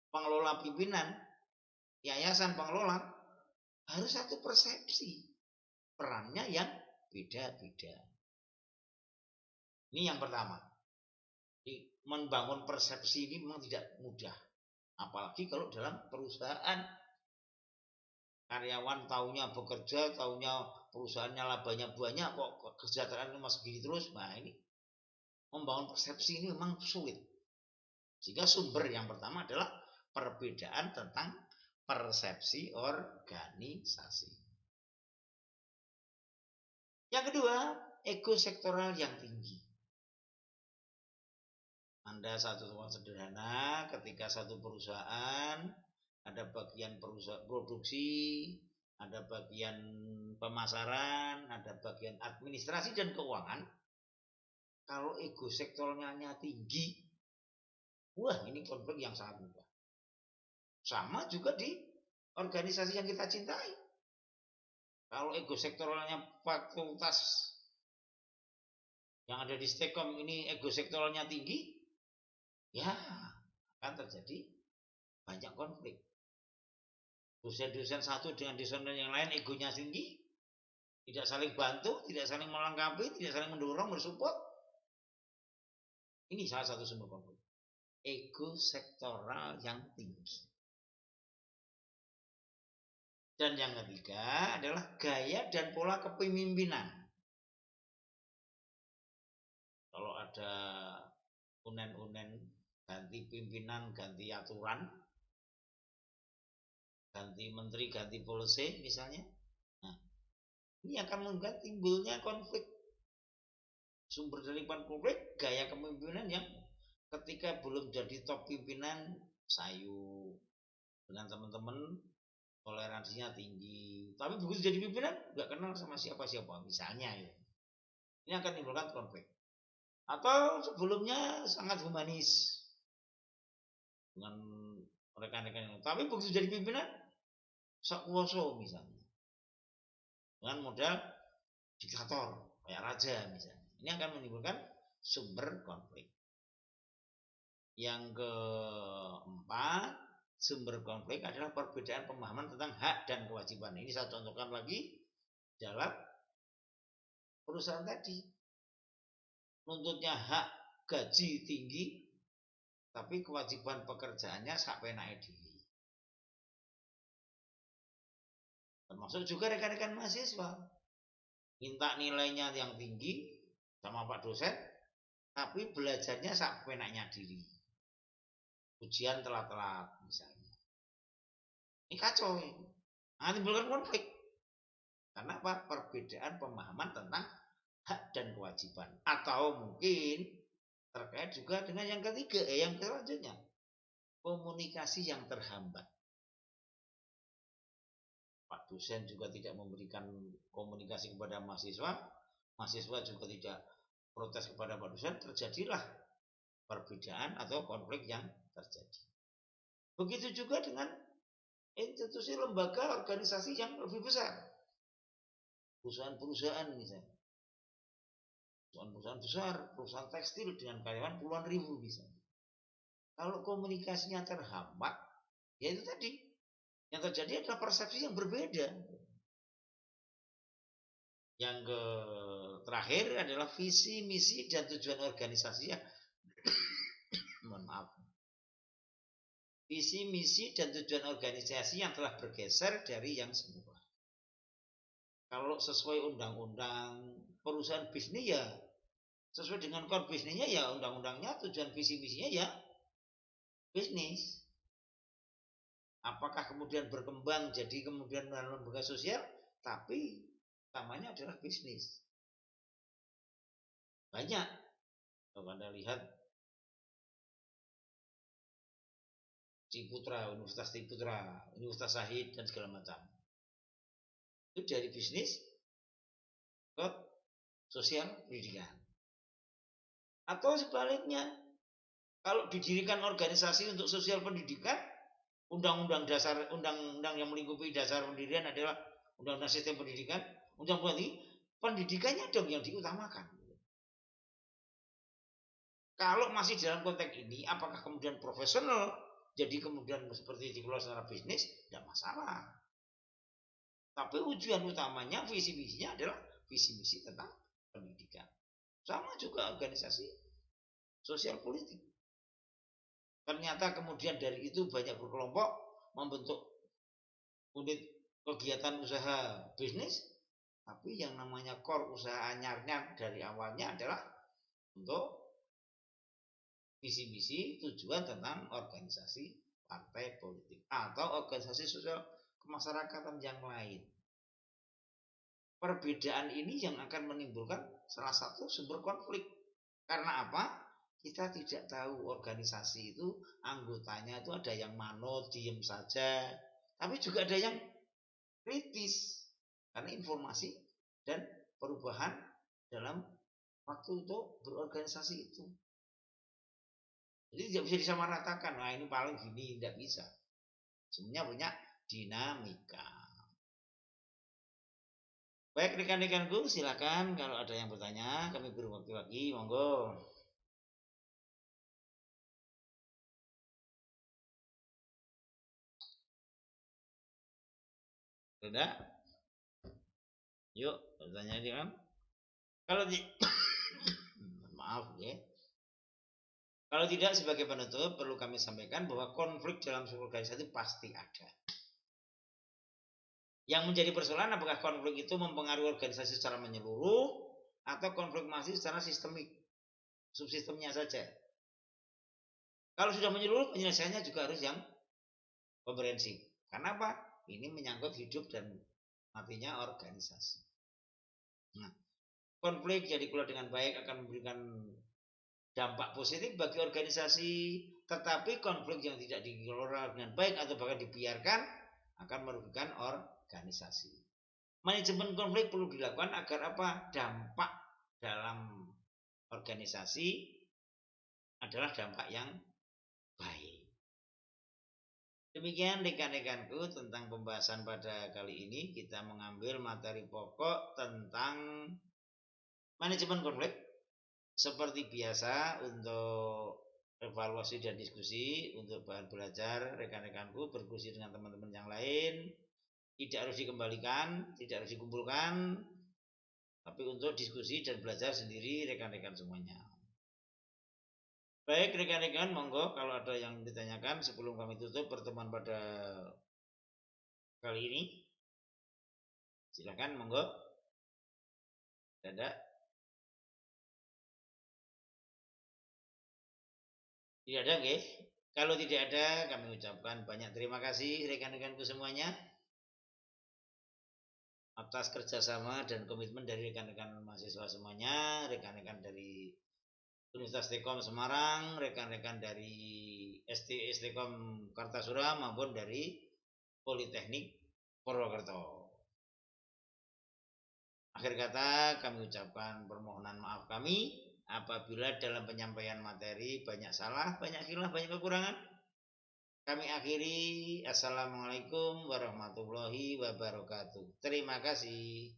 pengelola pimpinan, yayasan pengelola harus satu persepsi. Perannya yang beda-beda. Ini yang pertama. Membangun persepsi ini memang tidak mudah. Apalagi kalau dalam perusahaan. Karyawan taunya bekerja, taunya perusahaannya labanya banyak, kok kesejahteraan masih gini terus. Nah, ini membangun persepsi ini memang sulit. Sehingga sumber yang pertama adalah perbedaan tentang persepsi organisasi. Yang kedua, ego sektoral yang tinggi. Anda satu contoh sederhana, ketika satu perusahaan ada bagian perusahaan produksi, ada bagian pemasaran, ada bagian administrasi dan keuangan. Kalau ego sektoralnya tinggi, wah ini konflik yang sangat mudah. Sama juga di organisasi yang kita cintai. Kalau ego sektoralnya fakultas yang ada di Stekom ini ego sektoralnya tinggi, ya akan terjadi banyak konflik. Dosen-dosen satu dengan dosen yang lain egonya tinggi, tidak saling bantu, tidak saling melengkapi, tidak saling mendorong, bersupport. Ini salah satu sumber konflik. Ego sektoral yang tinggi. Dan yang ketiga adalah gaya dan pola kepemimpinan. Kalau ada unen-unen ganti pimpinan, ganti aturan, ganti menteri, ganti polisi misalnya. Nah, ini akan membuat timbulnya konflik. Sumber dari konflik gaya kepemimpinan yang ketika belum jadi top pimpinan sayu dengan teman-teman, toleransinya tinggi, tapi begitu jadi pimpinan nggak kenal sama siapa-siapa misalnya ya. Ini akan menimbulkan konflik. Atau sebelumnya sangat humanis dengan rekan-rekan, tapi begitu jadi pimpinan sakwoso misalnya, dengan modal diktator kayak raja misalnya. Ini akan menimbulkan sumber konflik. Yang keempat, sumber konflik adalah perbedaan pemahaman tentang hak dan kewajiban. Ini saya contohkan lagi dalam perusahaan tadi. nuntutnya hak gaji tinggi, tapi kewajiban pekerjaannya sak penake dhewe. Termasuk juga rekan-rekan mahasiswa minta nilainya yang tinggi sama Pak dosen, tapi belajarnya sak penaknya diri. Ujian telat-telat misalnya. Ini kacau ini. Nah, timbulkan konflik. Karena apa? Perbedaan pemahaman tentang hak dan kewajiban. Atau mungkin terkait juga dengan yang ketiga, yang selanjutnya, komunikasi yang terhambat. Pak dosen juga tidak memberikan komunikasi kepada mahasiswa, mahasiswa juga tidak protes kepada Pak dosen, terjadilah perbedaan atau konflik yang terjadi. Begitu juga dengan institusi, lembaga, organisasi yang lebih besar, perusahaan-perusahaan misalnya, perusahaan-perusahaan besar, perusahaan tekstil dengan karyawan puluhan ribu misalnya. Kalau komunikasinya terhambat, ya itu tadi, yang terjadi adalah persepsi yang berbeda. Yang terakhir adalah visi, misi, dan tujuan organisasi. Mohon maaf. Visi, misi, dan tujuan organisasi yang telah bergeser dari yang semula. Kalau sesuai undang-undang perusahaan bisnis ya sesuai dengan core bisnisnya ya undang-undangnya, tujuan visi misinya ya bisnis. Apakah kemudian berkembang jadi kemudian lembaga sosial, tapi utamanya adalah bisnis. Banyak kalau Anda lihat Ciputra, Universitas Ciputra, Universitas Syahid dan segala macam, itu dari bisnis ke sosial pendidikan. Atau sebaliknya, kalau didirikan organisasi untuk sosial pendidikan, undang-undang dasar, undang-undang yang melingkupi dasar pendirian adalah undang-undang sistem pendidikan, undang-undang ini pendidikannya dong yang diutamakan. Kalau masih dalam konteks ini, apakah kemudian profesional jadi kemudian seperti dikelola secara bisnis, tidak masalah. Tapi tujuan utamanya, visi misinya adalah visi misi tentang pendidikan. Sama juga organisasi sosial politik. Ternyata kemudian dari itu banyak berkelompok membentuk unit kegiatan usaha bisnis, tapi yang namanya core usaha anyarnya dari awalnya adalah untuk visi misi tujuan tentang organisasi partai politik atau organisasi sosial kemasyarakatan yang lain. Perbedaan ini yang akan menimbulkan salah satu sumber konflik. Karena apa? Kita tidak tahu organisasi itu anggotanya itu ada yang manut, diem saja, tapi juga ada yang kritis karena informasi dan perubahan dalam waktu untuk berorganisasi itu. Jadi tidak bisa disamaratakan. Nah ini paling gini, tidak bisa. Semuanya punya dinamika. Baik rekan-rekanku, silakan kalau ada yang bertanya, kami beri waktu lagi, monggo. Tidak? Yuk, bertanya dia kan? Kalau maaf ya. Kalau tidak, sebagai penutup perlu kami sampaikan bahwa konflik dalam sebuah organisasi pasti ada. Yang menjadi persoalan apakah konflik itu mempengaruhi organisasi secara menyeluruh atau konflik masih secara sistemik, subsistemnya saja. Kalau sudah menyeluruh, penyelesaiannya juga harus yang komprehensif. Karena apa? Ini menyangkut hidup dan matinya organisasi. Nah, konflik yang dikelola dengan baik akan memberikan dampak positif bagi organisasi, tetapi konflik yang tidak dikelola dengan baik atau bahkan dibiarkan akan merugikan organisasi. Manajemen konflik perlu dilakukan agar apa? Dampak dalam organisasi adalah dampak yang baik. Demikian rekan-rekanku tentang pembahasan pada kali ini. Kita mengambil materi pokok tentang manajemen konflik. Seperti biasa untuk evaluasi dan diskusi, untuk bahan belajar rekan-rekanku berdiskusi dengan teman-teman yang lain, tidak harus dikembalikan, tidak harus dikumpulkan, tapi tapi untuk diskusi dan belajar sendiri rekan-rekan semuanya. Baik rekan-rekan, monggo kalau ada yang ditanyakan sebelum kami tutup pertemuan pada kali ini. Silakan, monggo. Ada? Tidak ada, nggih? Kalau tidak ada, kami ucapkan banyak terima kasih rekan-rekanku semuanya atas kerjasama dan komitmen dari rekan-rekan mahasiswa semuanya, rekan-rekan dari Universitas Telkom Semarang, rekan-rekan dari STkom Kartasura maupun dari Politeknik Purwokerto. Akhir kata kami ucapkan permohonan maaf kami apabila dalam penyampaian materi banyak salah, banyak khilaf, banyak kekurangan. Kami akhiri. Assalamualaikum warahmatullahi wabarakatuh. Terima kasih.